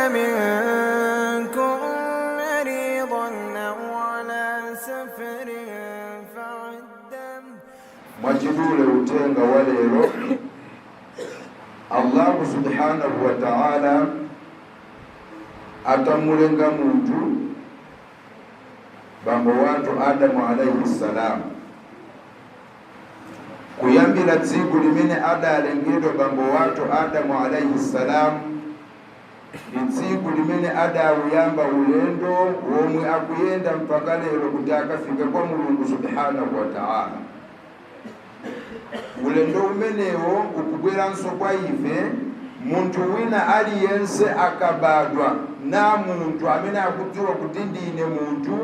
منكم مريضا أو على سفر فعدة. Mwajidule utenga walero Allah subhanahu wa ta'ala atamulenga muntu bambo watu Adamu alayhi salam kuyambila tsiku limene adalengedwa bambo watu Adamu alayhi salam tsiku limene adawuyamba ulendo womwe akuyenda mpaka lero kuti akafika kwa Mulungu subhanahu wa ta'ala. Ulendo umenewo ukubweranso kwa ife muntu wina aliyense akabadwa na muntu amene akudziwa kuti ndine muntu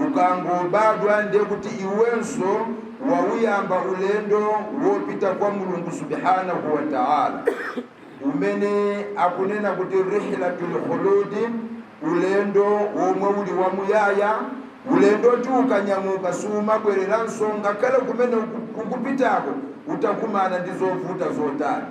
ukangobadwa ndiye kuti iwenso wawuyamba ulendo wopita kwa Mulungu subhanahu wa ta'ala umene akunena kuti rihlatul khuludi, ulendo womwe uli wa muyaya, ulendo tukanyamuka suma bwereranso ngakhale kumene kukupitako utakumana ndizovuta zotani.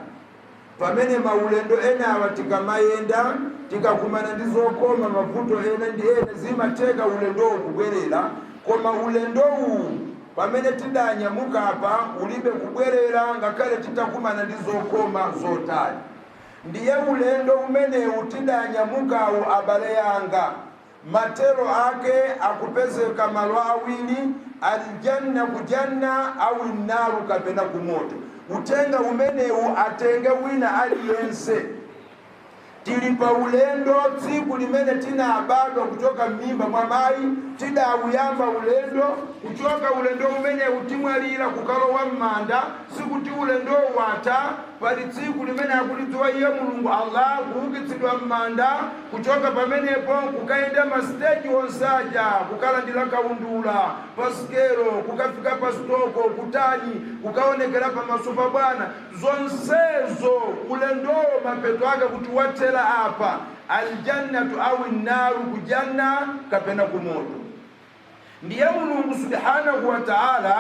Pamene maulendo ena awa tikamayenda tikakumana ndizokoma mavuto ena ndi ena zimateka ulendo kubwerera, koma ulendo uwu pamene tidanyamuka apa ulibe kubwerera ngakhale titakumana ndizokoma zotani. Ndiye ulendo umenewu tidanyamukawu abale yanga matero ake akupezeka malo awili, aljanna kujanna au innaru kapena kumoto. Utenga umenewu atenge wina aliyense. Tilipa ulendo tsiku limene tina abadwa kutoka mimba mwa mayi tidawuyamba ulendo kutoka ulendo umenewu timwalira kukalowa m'manda sikuti ulendo wata pali tsiku limene akulidziwa iye Mulungu Allah kuukitsidwa m'manda kuchoka pamenepo kukaenda masiteji onsaja kukalandira kaundula pasikero kukafika pasitoko kutani kukaonekera pamaso pa Bwana. Zonsezo ulendo mapeto ake kuti watela apa aljannatu au innaru kujanna kapena kumoto. Ndiye Mulungu subhanahu wa ta'ala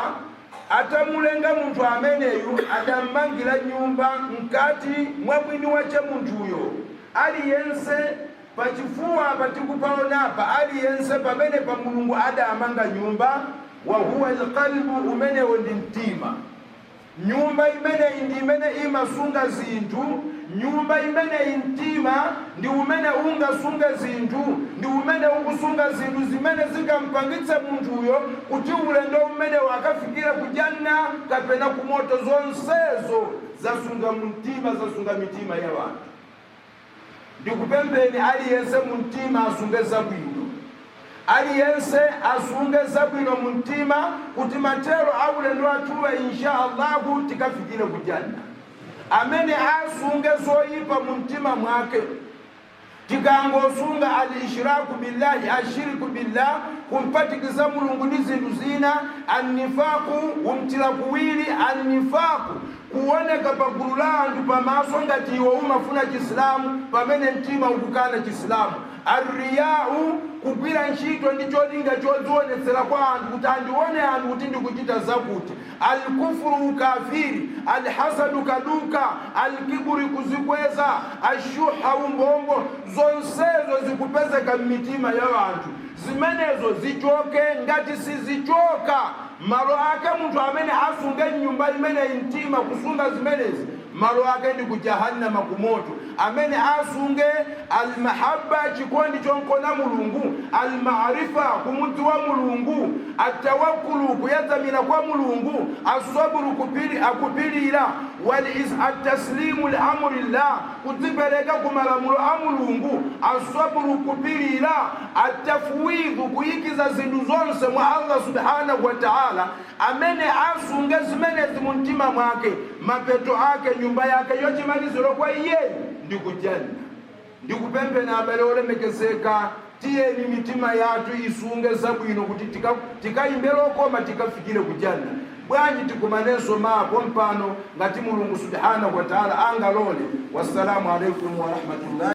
atamulenga muntu ameneyu adamangira nyumba mkati mwabwini wache muntuyo aliyense pachifuwa patikupaonapa aliyense pamene pa Mulungu adamanga nyumba wa huwa alqalbu umenewo ndi mtima. Nyumba imene ndi imene imasunga zinthu, nyumba imene intima ndi umene ungasunga zinthu, ndi umene ukusunga zinthu zimene zingampangitse muntuyo kuti ulendo umene wakafikira kujanna kapena kumoto. Zonsezo zasunga mtima, zasunga mitima ya wanthu. Ndikupembeni aliyense muntima asunge zabwino, aliyense asunge zabwino muntima kuti matero aulendo atuwe insha Allahu tikafikire kujanna. Amene asunge zoyipa muntima mwake tikangosunga al-ishraku billahi, ashiriku billah, kumpatikiza Mulungu ndi zinthu zina, an-nifaku umtila kuwiri, an-nifaku kuoneka pagulu la anthu pamaso ngati iwo umafuna Chisilamu pamene mtima ukukana Chisilamu, ar-riya'u kugwira ntchito ndi cholinga chodzionetsera kwa anthu kuti andione anthu kuti ndikuchita zakuti, al-kufru ukafiri, al-hasadu kaduka, al-kiburi kuzikweza, ashuha umbombo. Zonsezo zikupezeka m'mitima ya anthu. Zimenezo zichoke. Ngati sizichoka malo ake munthu amene asunge nyumba imene intima kusunga zimenezi malo ake ndi kujahannama kumoto. Amene asunge al-mahabba chikondi chonkona Mulungu, al-ma'rifa kumudziwa Mulungu, at-tawakkulu kuyadzamira kwa Mulungu, as-sabru akupirira, at-taslimu li amrillah kudzipereka ku malamulo a Mulungu, as-sabru kupirira, at-tafwidhu kuyikiza zinthu zonse mwa Allah subhanahu wa ta'ala. Amene asunge zimenezi muntima mwake mapeto ake nyumba yake yochimaliziro kwa iye ndi kujanna. Ndikupembeni abale olemekezeka tiyeni mitima yathu isunge zabwino kuti tikayimbira okoma tikafikire kujanna. Bwanji tikumanenso mapo mpano ngati Mulungu subhanahu wa ta'ala angalole. Wassalamu alaikum wa rahmatullahi.